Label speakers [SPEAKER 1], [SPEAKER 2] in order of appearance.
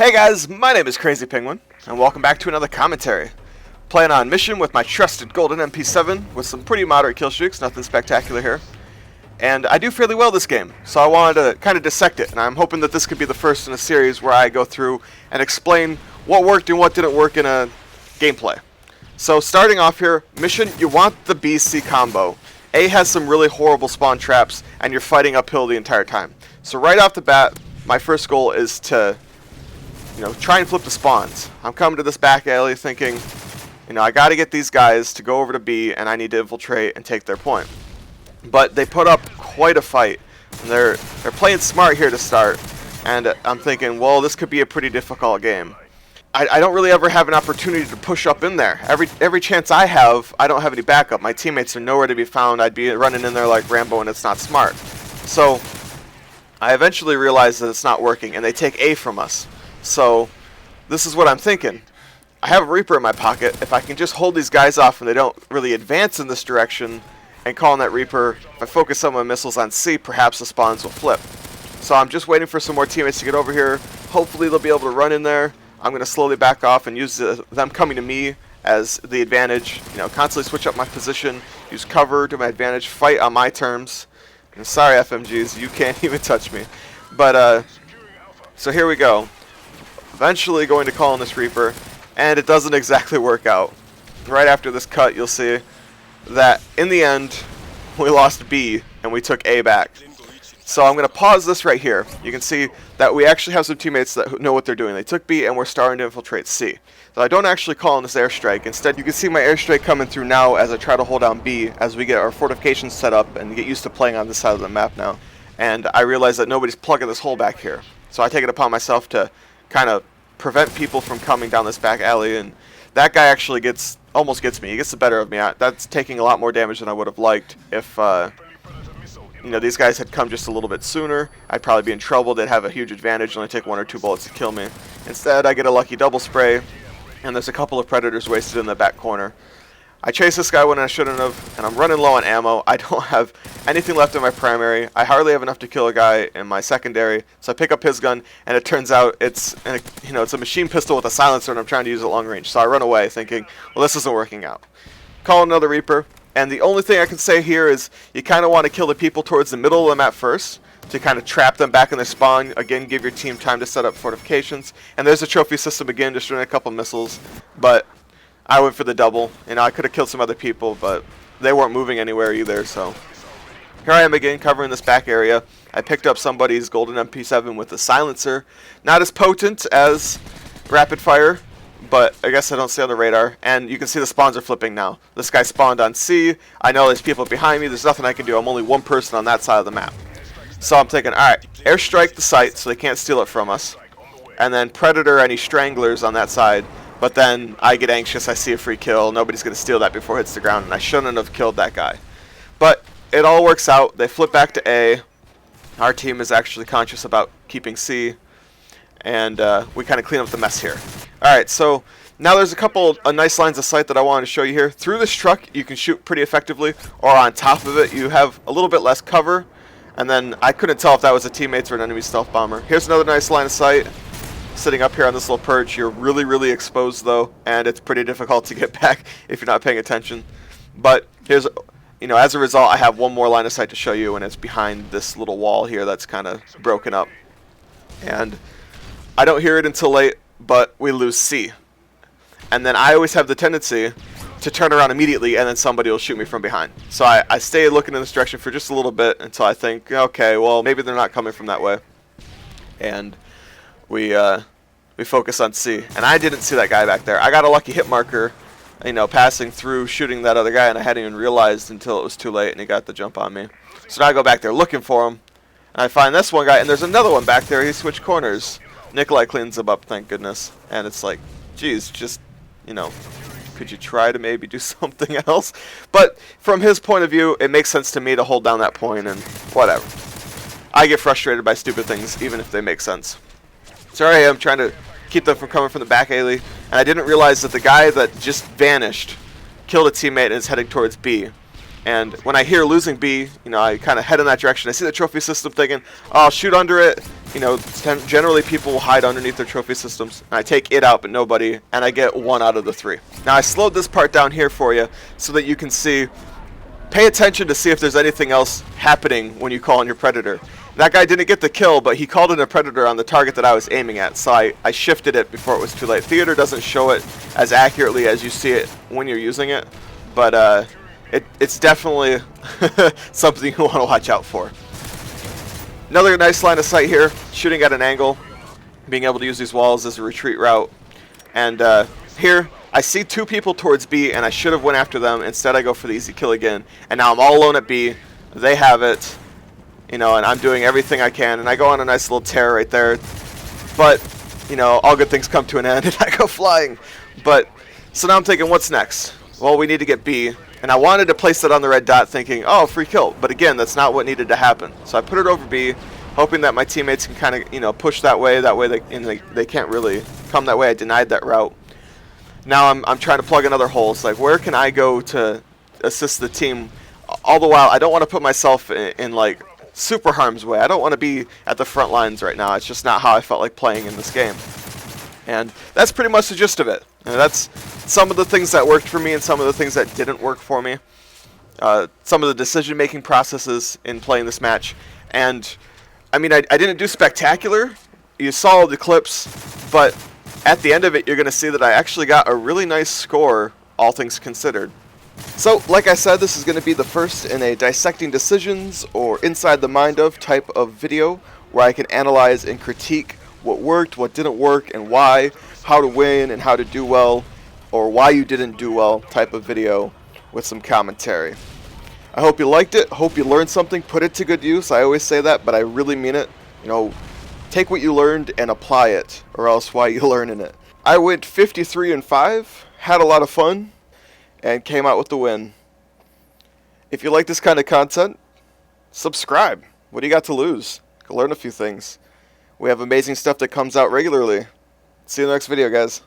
[SPEAKER 1] Hey guys, my name is Crazy Penguin, and welcome back to another commentary. Playing on mission with my trusted golden MP7 with some pretty moderate kill streaks, nothing spectacular here. And I do fairly well this game, so I wanted to kind of dissect it, and I'm hoping that this could be the first in a series where I go through and explain what worked and what didn't work in a gameplay. So starting off here, mission, you want the B-C combo. A has some really horrible spawn traps, and you're fighting uphill the entire time. So right off the bat, my first goal is to try and flip the spawns. I'm coming to this back alley thinking, I got to get these guys to go over to B, and I need to infiltrate and take their point. But they put up quite a fight. And they're playing smart here to start, and I'm thinking, well, this could be a pretty difficult game. I don't really ever have an opportunity to push up in there. Every chance I have, I don't have any backup. My teammates are nowhere to be found. I'd be running in there like Rambo, and it's not smart. So I eventually realized that it's not working, and they take A from us. So this is what I'm thinking. I have a Reaper in my pocket. If I can just hold these guys off and they don't really advance in this direction and call on that Reaper, if I focus some of my missiles on C, perhaps the spawns will flip. So I'm just waiting for some more teammates to get over here. Hopefully they'll be able to run in there. I'm going to slowly back off and use them coming to me as the advantage. Constantly switch up my position, use cover to my advantage, fight on my terms. And sorry FMGs, you can't even touch me. But so here we go. Eventually going to call on this Reaper, and it doesn't exactly work out. Right after this cut, you'll see that in the end, we lost B, and we took A back. So I'm going to pause this right here. You can see that we actually have some teammates that know what they're doing. They took B, and we're starting to infiltrate C. So I don't actually call on this airstrike. Instead, you can see my airstrike coming through now as I try to hold down B, as we get our fortifications set up and get used to playing on this side of the map now. And I realize that nobody's plugging this hole back here. So I take it upon myself to kind of prevent people from coming down this back alley, and that guy actually almost gets me. He gets the better of me. That's taking a lot more damage than I would have liked. If these guys had come just a little bit sooner, I'd probably be in trouble. They'd have a huge advantage, only take 1 or 2 bullets to kill me. Instead, I get a lucky double spray, and there's a couple of predators wasted in the back corner. I chase this guy when I shouldn't have, and I'm running low on ammo. I don't have anything left in my primary. I hardly have enough to kill a guy in my secondary, so I pick up his gun, and it turns out it's a machine pistol with a silencer, and I'm trying to use it at long range. So I run away thinking, well, this isn't working out. Call another Reaper, and the only thing I can say here is you kind of want to kill the people towards the middle of the map first to kind of trap them back in their spawn. Again, give your team time to set up fortifications. And there's a trophy system again, just doing a couple missiles, but I went for the double. I could have killed some other people, but they weren't moving anywhere either, so here I am again covering this back area. I picked up somebody's golden MP7 with a silencer. Not as potent as rapid fire, but I guess I don't stay on the radar. And you can see the spawns are flipping now. This guy spawned on C. I know there's people behind me. There's nothing I can do. I'm only one person on that side of the map. So I'm thinking, alright, airstrike the site so they can't steal it from us. And then predator any stranglers on that side. But then I get anxious, I see a free kill, nobody's going to steal that before it hits the ground, and I shouldn't have killed that guy. But it all works out. They flip back to A. Our team is actually conscious about keeping C, and we kind of clean up the mess here. Alright, so now there's a couple of nice lines of sight that I wanted to show you here. Through this truck, you can shoot pretty effectively, or on top of it, you have a little bit less cover, and then I couldn't tell if that was a teammate or an enemy stealth bomber. Here's another nice line of sight. Sitting up here on this little perch, you're really exposed though, and it's pretty difficult to get back if you're not paying attention. But here's, as a result, I have one more line of sight to show you, and it's behind this little wall here that's kind of broken up. And I don't hear it until late, but we lose C. And then I always have the tendency to turn around immediately, and then somebody will shoot me from behind. So I stay looking in this direction for just a little bit until I think, okay, well, maybe they're not coming from that way. And we focus on C, and I didn't see that guy back there. I got a lucky hit marker, passing through, shooting that other guy, and I hadn't even realized until it was too late, and he got the jump on me. So now I go back there looking for him, and I find this one guy, and there's another one back there. He switched corners. Nikolai cleans him up, thank goodness. And it's like, geez, just, could you try to maybe do something else? But from his point of view, it makes sense to me to hold down that point, and whatever. I get frustrated by stupid things, even if they make sense. So here I am trying to keep them from coming from the back alley, and I didn't realize that the guy that just vanished killed a teammate and is heading towards B. And when I hear losing B, you know, I kind of head in that direction. I see the trophy system thinking, oh, I'll shoot under it. You know, generally people will hide underneath their trophy systems. And I take it out, but nobody, and I get 1 out of the 3. Now, I slowed this part down here for you so that you can see, pay attention to see if there's anything else happening when you call in your Predator. That guy didn't get the kill, but he called in a Predator on the target that I was aiming at, so I shifted it before it was too late. Theater doesn't show it as accurately as you see it when you're using it, but it's definitely something you want to watch out for. Another nice line of sight here, shooting at an angle, being able to use these walls as a retreat route. And here, I see 2 people towards B, and I should have went after them. Instead, I go for the easy kill again. And now I'm all alone at B. They have it, you know, and I'm doing everything I can. And I go on a nice little tear right there. But, you know, all good things come to an end, and I go flying. But, so now I'm thinking, what's next? Well, we need to get B. And I wanted to place it on the red dot thinking, oh, free kill. But again, that's not what needed to happen. So I put it over B, hoping that my teammates can kind of, you know, push that way. That way they can't really come that way. I denied that route. Now I'm trying to plug another hole. It's like, where can I go to assist the team? All the while, I don't want to put myself in like, super harm's way. I don't want to be at the front lines right now. It's just not how I felt like playing in this game. And that's pretty much the gist of it. And that's some of the things that worked for me and some of the things that didn't work for me. Some of the decision-making processes in playing this match. And, I mean, I didn't do spectacular. You saw the clips, but at the end of it, you're going to see that I actually got a really nice score, all things considered. So, like I said, this is going to be the first in a dissecting decisions or inside the mind of type of video where I can analyze and critique what worked, what didn't work, and why, how to win and how to do well, or why you didn't do well type of video with some commentary. I hope you liked it, hope you learned something, put it to good use. I always say that, but I really mean it. You know, take what you learned and apply it, or else why are you learning it? I went 53-5, had a lot of fun, and came out with the win. If you like this kind of content, subscribe. What do you got to lose? Go learn a few things. We have amazing stuff that comes out regularly. See you in the next video, guys.